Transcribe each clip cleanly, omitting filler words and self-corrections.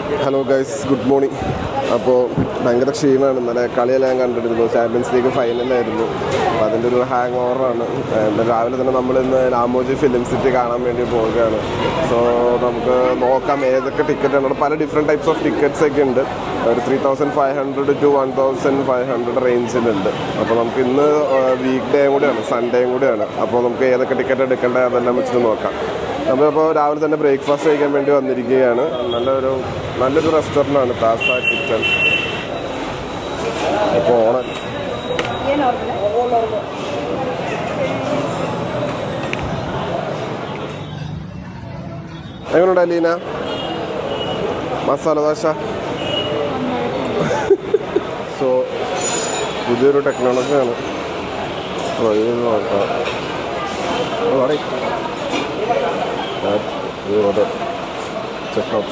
Hello guys, good morning. അപ്പോൾ ഭയങ്കര ക്ഷീണമാണ്. ഇന്നലെ കളിയെല്ലാം കണ്ടിരുന്നു. ചാമ്പ്യൻസ് ലീഗ് ഫൈനലായിരുന്നു. അപ്പോൾ അതിൻ്റെ ഒരു ഹാങ് ഓവറാണ്. രാവിലെ തന്നെ നമ്മളിന്ന് രാമോജി ഫിലിം സിറ്റി കാണാൻ വേണ്ടി പോവുകയാണ്. സോ നമുക്ക് നോക്കാം ഏതൊക്കെ ടിക്കറ്റാണ്. അവിടെ പല ഡിഫറെൻറ്റ് ടൈപ്സ് ഓഫ് ടിക്കറ്റ്സ് ഒക്കെ ഉണ്ട്. ഒരു 3500 to 1500 റേഞ്ചിലുണ്ട്. അപ്പോൾ നമുക്ക് ഇന്ന് വീക്ക് ഡേയും കൂടെയാണ്, സൺഡേയും കൂടെയാണ്. അപ്പോൾ നമുക്ക് ഏതൊക്കെ ടിക്കറ്റ് എടുക്കേണ്ടത് അതെല്ലാം വെച്ചിട്ട് നോക്കാം. നമ്മളിപ്പോൾ രാവിലെ തന്നെ ബ്രേക്ക്ഫാസ്റ്റ് കഴിക്കാൻ വേണ്ടി വന്നിരിക്കുകയാണ്. നല്ലൊരു റെസ്റ്റോറൻ്റാണ് താസ കിച്ചൺ. ഇപ്പോൾ ഓണം എങ്ങനെയുണ്ട് അലീന? മസാല ദോശ. സോ പുതിയൊരു ടെക്നോളജിയാണ്. നോക്കാം. Check out.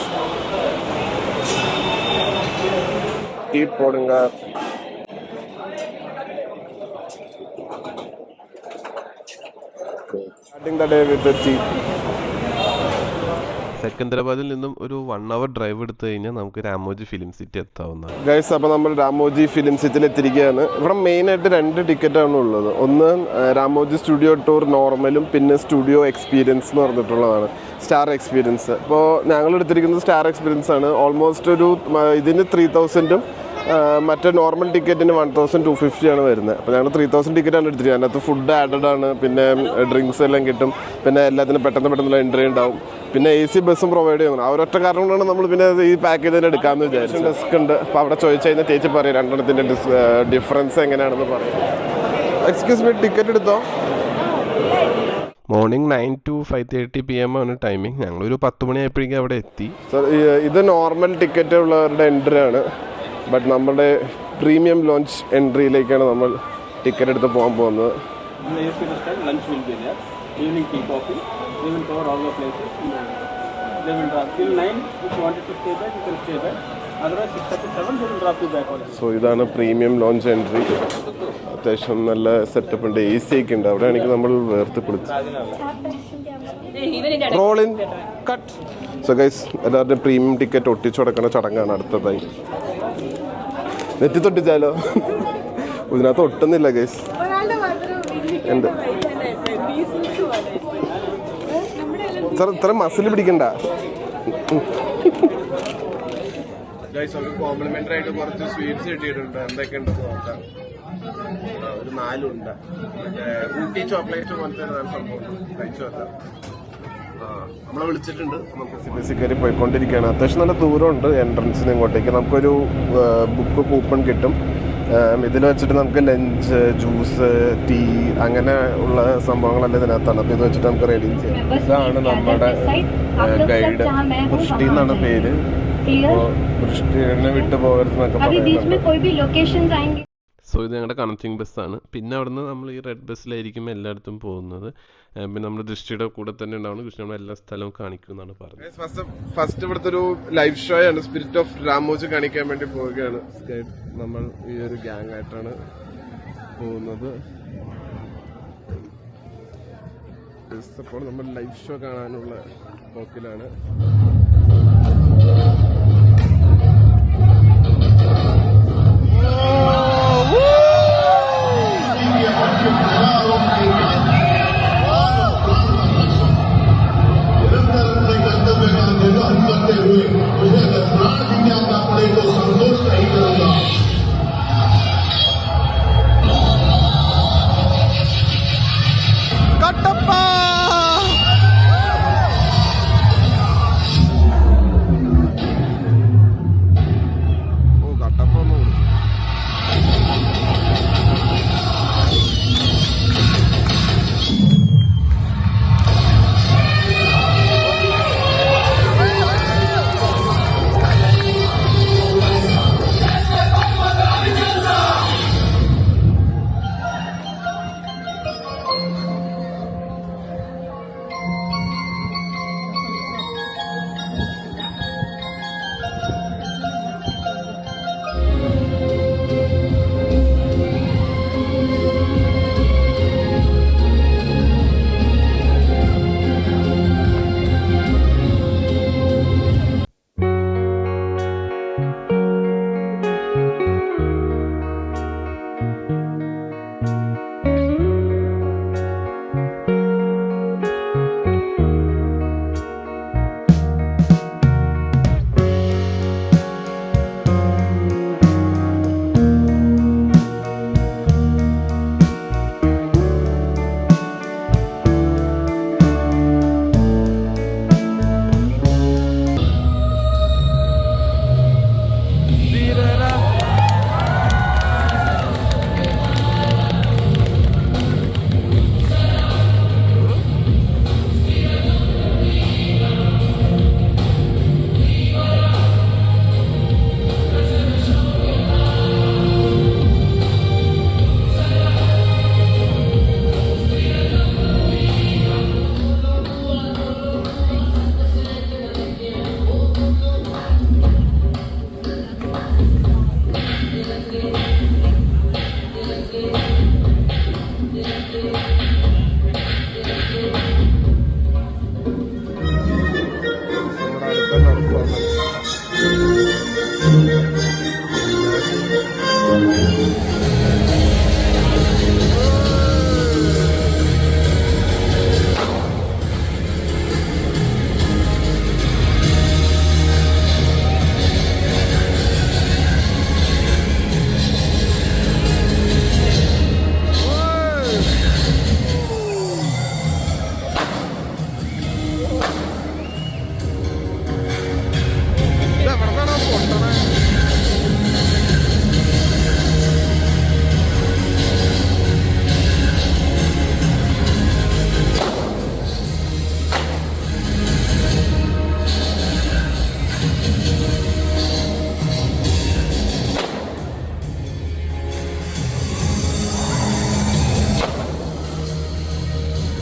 Tea போடுங்க. Starting the day with the tea. സെക്കന്ദരാബാദിൽ നിന്നും ഒരു 1 hour ഡ്രൈവ് എടുത്തു കഴിഞ്ഞാൽ നമുക്ക് രാമോജി ഫിലിം സിറ്റി എത്താവുന്നതാണ്. ഗൈസ്, അപ്പോൾ നമ്മൾ രാമോജി ഫിലിം സിറ്റിയിൽ എത്തിയിരിക്കുകയാണ്. ഇവിടെ മെയിനായിട്ട് 2 ടിക്കറ്റാണ് ഉള്ളത്. ഒന്ന് രാമോജി സ്റ്റുഡിയോ ടൂർ നോർമലും, പിന്നെ സ്റ്റുഡിയോ എക്സ്പീരിയൻസ് എന്ന് പറഞ്ഞിട്ടുള്ളതാണ്, സ്റ്റാർ എക്സ്പീരിയൻസ്. അപ്പോൾ ഞങ്ങൾ എടുത്തിരിക്കുന്നത് സ്റ്റാർ എക്സ്പീരിയൻസ് ആണ്. ഓൾമോസ്റ്റ് ഒരു ഇതിന് 3000-ഉം മറ്റേ നോർമൽ ടിക്കറ്റിന് 1250 ആണ് വരുന്നത്. അപ്പോൾ ഞങ്ങൾ 3000 ടിക്കറ്റാണ് എടുത്തിരിക്കുന്നത്. അതിനകത്ത് ഫുഡ് ആഡഡ് ആണ്, പിന്നെ ഡ്രിങ്ക്സ് എല്ലാം കിട്ടും, പിന്നെ എല്ലാത്തിനും പെട്ടെന്നുള്ള എൻട്രി ഉണ്ടാവും, പിന്നെ AC ബസ്സും പ്രൊവൈഡ് ചെയ്യുന്നു. ആ ഒരൊറ്റ കാരണം കൊണ്ടാണ് നമ്മൾ പിന്നെ ഈ പാക്കേജ് തന്നെ എടുക്കാമെന്ന് വിചാരിച്ചു. ഡെസ്ക് ഉണ്ട്. അപ്പോൾ അവിടെ ചോദിച്ചു കഴിഞ്ഞാൽ ചേച്ചി പറയും രണ്ടെണ്ണത്തിൻ്റെ ഡിഫറൻസ് എങ്ങനെയാണെന്ന് പറയും. എക്സ്ക്യൂസ് മീ, ടിക്കറ്റ് എടുത്തോ? മോർണിംഗ് 9 to 5:30 PM ആണ് ടൈമിംഗ്. ഞങ്ങളൊരു 10 മണിയായപ്പോഴേക്കും അവിടെ എത്തി. സർ, ഇത് നോർമൽ ടിക്കറ്റ് ഉള്ളവരുടെ എൻട്രി ആണ്. ബട്ട് നമ്മുടെ പ്രീമിയം ലോഞ്ച് എൻട്രിയിലേക്കാണ് നമ്മൾ ടിക്കറ്റ് എടുത്ത് പോകാൻ പോകുന്നത്. സോ ഇതാണ് പ്രീമിയം ലോഞ്ച് എൻട്രി. അത്യാവശ്യം നല്ല സെറ്റപ്പ് ഉണ്ട്, AC ഒക്കെ ഉണ്ട്. അവിടെയാണെങ്കിൽ നമ്മൾ വേർത്ത് കുളിച്ചു. Roll in cut. So guys, എല്ലാവരുടെയും പ്രീമിയം ടിക്കറ്റ് ഒട്ടിച്ചു കൊടുക്കുന്ന ചടങ്ങാണ് അടുത്തതായി. നെറ്റി തൊട്ടിച്ചാലോ? ഇതിനകത്ത് ഒട്ടുന്നില്ല ഗൈസ്. എന്ത് സാർ, ഇത്ര മസിൽ പിടിക്കണ്ട. കോംപ്ലിമെന്ററി ആയിട്ട് കുറച്ച് സ്വീറ്റ്സ് കിട്ടിയിട്ടുണ്ട്. എന്തൊക്കെയുണ്ടെന്ന് നോക്കാം. ഒരു 4 ഉണ്ട്. ഊട്ടി ചോക്ലേറ്റ് പോലത്തെ സംഭവം കഴിച്ചു നോക്കാം. നമ്മളെ വിളിച്ചിട്ടുണ്ട്. നമുക്ക് ബേസിക്കലി പോയിക്കൊണ്ടിരിക്കുകയാണ്. അത്യാവശ്യം നല്ല ദൂരമുണ്ട് എൻട്രൻസിന് ഇങ്ങോട്ടേക്ക്. നമുക്കൊരു ബുക്ക് കൂപ്പൺ കിട്ടും. ഇതിൽ വെച്ചിട്ട് നമുക്ക് ലഞ്ച്, ജ്യൂസ്, ടീ അങ്ങനെ ഉള്ള സംഭവങ്ങളെല്ലാം ഇതിനകത്താണ്. അപ്പോൾ ഇത് വെച്ചിട്ട് നമുക്ക് റെഡി ചെയ്യാം. ഇതാണ് നമ്മുടെ ഗൈഡ്. വൃഷ്ടി എന്നാണ് പേര്. അപ്പോൾ വൃഷ്ടിനെ വിട്ടു പോകരുതെന്നൊക്കെ പറയുന്നുണ്ട്. സോ ഇത് ഞങ്ങളുടെ കണക്റ്റിംഗ് ബസ്സാണ്. പിന്നെ അവിടുന്ന് നമ്മൾ ഈ റെഡ് ബസ്സിലായിരിക്കും എല്ലായിടത്തും പോകുന്നത്. പിന്നെ നമ്മുടെ ദൃഷ്ടിയുടെ കൂടെ തന്നെ ഉണ്ടാവുന്ന കൃഷ്ണ എല്ലാ സ്ഥലവും കാണിക്കും എന്നാണ് പറഞ്ഞത്. ഫസ്റ്റ് ഇവിടുത്തെ ഒരു ലൈവ് ഷോ ആണ്. സ്പിരിറ്റ് ഓഫ് രാമോജി കാണിക്കാൻ വേണ്ടി പോവുകയാണ്. നമ്മൾ ഈ ഒരു ഗ്യാങ് ആയിട്ടാണ് പോകുന്നത്. അപ്പോൾ നമ്മൾ ലൈവ് ഷോ കാണാനുള്ള പോക്കിലാണ്.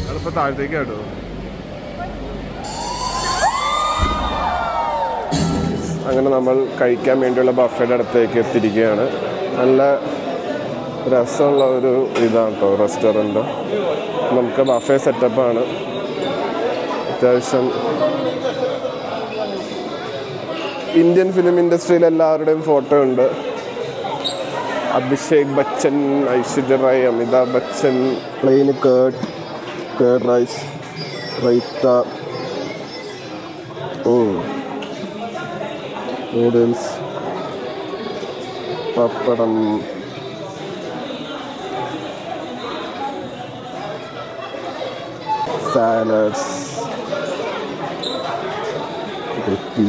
അതിപ്പോ താഴത്തേക്ക് കേട്ടോ. അങ്ങനെ നമ്മൾ കഴിക്കാൻ വേണ്ടിയുള്ള ബഫേയുടെ അടുത്തേക്ക് എത്തിയിരിക്കുകയാണ്. നല്ല രസമുള്ള ഒരു ഇതാണ് കേട്ടോ റെസ്റ്റോറൻറ്റ്. നമുക്ക് ബഫേ സെറ്റപ്പാണ്. അത്യാവശ്യം ഇന്ത്യൻ ഫിലിം ഇൻഡസ്ട്രിയിൽ എല്ലാവരുടെയും ഫോട്ടോ ഉണ്ട്. Abhishek Bachchan, Aishwarya Rai, Amitabh Bachchan. Plain curd rice, raita, noodles, pappadam, salads, roti,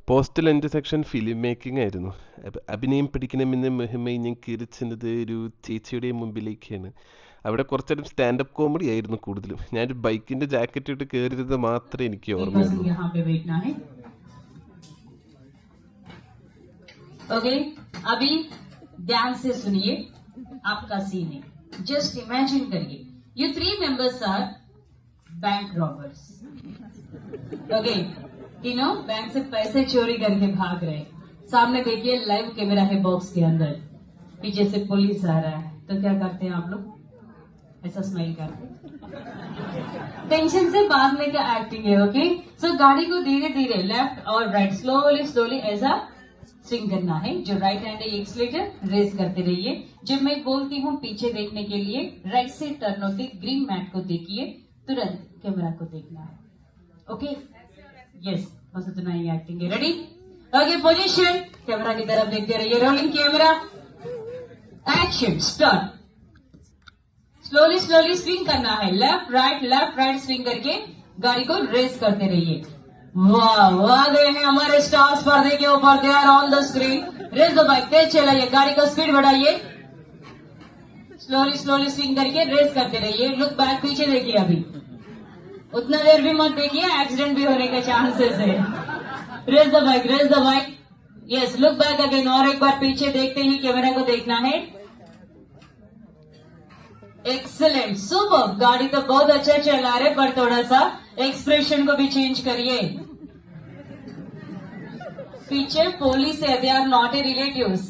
postal എൻ്റെ സെക്ഷൻ ഫിലിം മേക്കിംഗ് ആയിരുന്നു. അഭിനയം പഠിക്കണമെന്ന് മുഹമ്മ ഞാൻ കീറിച്ചത് ഒരു ചേച്ചിയുടെ മുമ്പിലേക്കാണ്. അവിടെ കുറച്ചേരം സ്റ്റാൻഡപ്പ് കോമഡി ആയിരുന്നു കൂടുതലും. ഞാനൊരു ബൈക്കിന്റെ ജാക്കറ്റ് ഇട്ട് കയറിയത് മാത്രമേ എനിക്ക് ഓർമ്മയുള്ളൂ. ओके, अभी ध्यान से सुनिए आपका सीन है. जस्ट इमेजिन करिए you 3 members are bank robbers. Okay, तीनों बैंक से पैसे चोरी करके भाग रहे. सामने देखिए लाइव कैमरा है बॉक्स के अंदर. पीछे से पुलिस आ रहा है तो क्या करते हैं आप लोग? ऐसा स्माइल करते. टेंशन से भागने का एक्टिंग है. ओके, सो गाड़ी को धीरे धीरे लेफ्ट और राइट स्लोली ऐसा स्विंग करना है. जो राइट हैंड है एक्सीलरेटर रेस करते रहिए. जब मैं बोलती हूँ पीछे देखने के लिए राइट से टर्न होते ग्रीन मैट को देखिए, तुरंत कैमरा को देखना है. ओके, यस, बस इतना ही एक्टिंग है. रेडी? ओके, पोजीशन, कैमरा की तरफ देखते रहिए. Rolling camera, action, start. Slowly swing करना है. लेफ्ट राइट स्विंग करके गाड़ी को रेस करते रहिए. वाह, आ गए हैं हमारे स्टार्स पर्दे के ऊपर. They are on the screen. Race the bike, तेज चलाइए, गाड़ी का स्पीड बढ़ाइए. स्लोली स्विंग करके रेस करते रहिए. लुक बैक, पीछे देखिए. अभी उतना देर भी मत देखिए, एक्सीडेंट भी होने का चांसेस है. Race the bike. Yes, look back again. और एक बार पीछे देखते ही कैमरा को देखना है. Excellent, super. गाड़ी तो बहुत अच्छा चला रहे, पर थोड़ा सा एक्सप्रेशन को भी चेंज करिए. पीछे पुलिस है, they are not a relatives.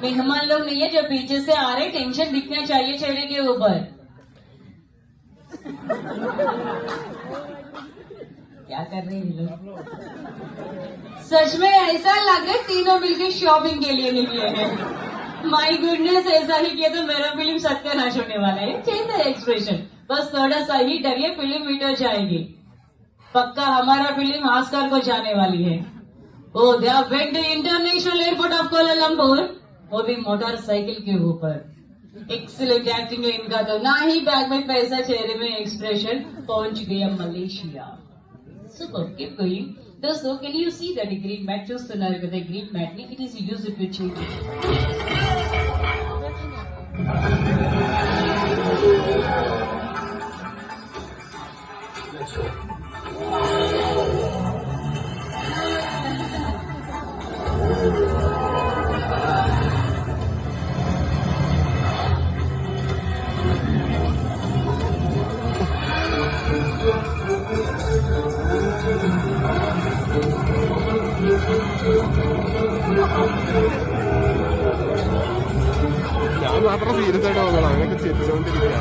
मेहमान लोग नहीं है जो पीछे से आ रहे. टेंशन दिखना चाहिए चेहरे के ऊपर. क्या कर रहे हैं लोग? सच में ऐसा लग रहा है तीनों मिलकर शॉपिंग के लिए निकले हैं. माई गुडनेस, ऐसा ही किया तो मेरा फिल्म सत्यानाश होने वाला है. चेंज द एक्सप्रेशन, बस थोड़ा सा ही डरिए, फिल्म हिट हो जाएगी. पक्का हमारा फिल्म ऑस्कर को जाने वाली है. Oh, they are went the international airport of Kuala Lumpur, वो भी मोटरसाइकिल के ऊपर. एक्सीलेंट एक्टिंग है इनका तो. ना ही बैग में पैसा, चेहरे में एक्सप्रेशन. पहुंच गया मलेशिया. Super, keep going. दोस्तों, can you see that green mat చూస్తున్నారు కదా? గ్రీన్ మ్యాట్ ని it is used to change. ഞാൻ മാത്രം സീരിയസ് ആയിട്ട് നോക്കണം. അങ്ങനെയൊക്കെ ചിരിച്ചുകൊണ്ടിരിക്കുക.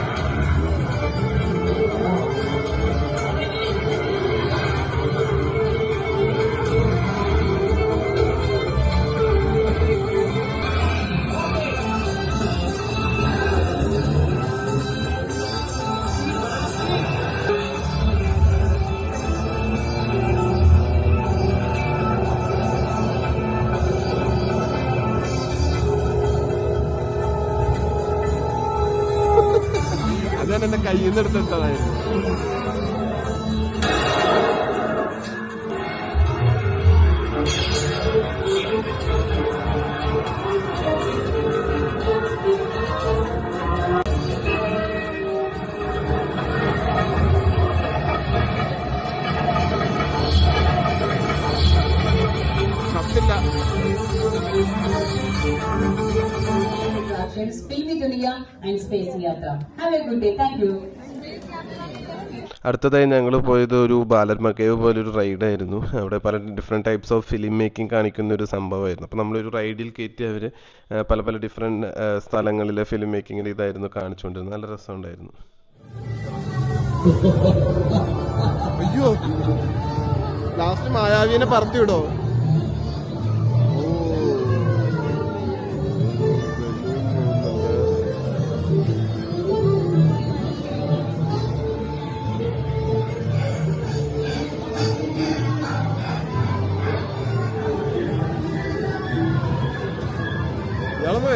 കയ്യിൽ നിന്ന് എടുത്തിട്ടതായിരുന്നു. Filmy Duniya and Space Yatra. Have a good day. Thank you. അടുത്തതായി ഞങ്ങൾ പോയത് ഒരു ബാലൻ മക്കേവ് പോലൊരു റൈഡായിരുന്നു. അവിടെ പല different types of film making കാണിക്കുന്ന ഒരു സംഭവമായിരുന്നു. അപ്പോൾ നമ്മളൊരു റൈഡിൽ കയറ്റി അവർ പല പല ഡിഫറെൻറ്റ് സ്ഥലങ്ങളിലെ ഫിലിം മേക്കിങ്ങിൽ ഇതായിരുന്നു കാണിച്ചുകൊണ്ടിരുന്നത്. നല്ല രസമുണ്ടായിരുന്നു. അയ്യോ, ലാസ്റ്റ് മായാവിനെ പറത്തിവിടോ?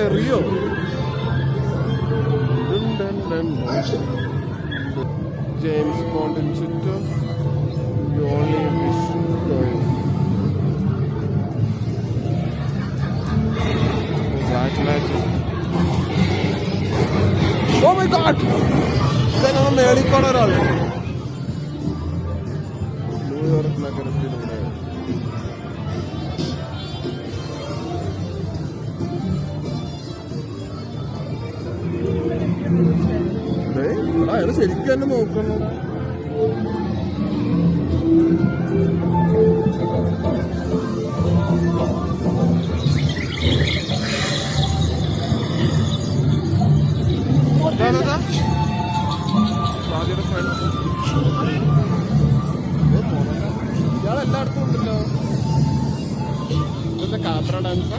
എറിയോ? ജെയിംസ് ബോണ്ടിന് ചുറ്റും മേളിക്കോണ ഒരാള് ന്യൂയോർക്ക് നഗരത്തിലൂടെ അയാള് ശരിക്കും തന്നെ നോക്കണോടാ. ഇയാളെല്ലായിടത്തും ഉണ്ടല്ലോ. ഇതെന്താ കാപ്ര ഡാൻസാ?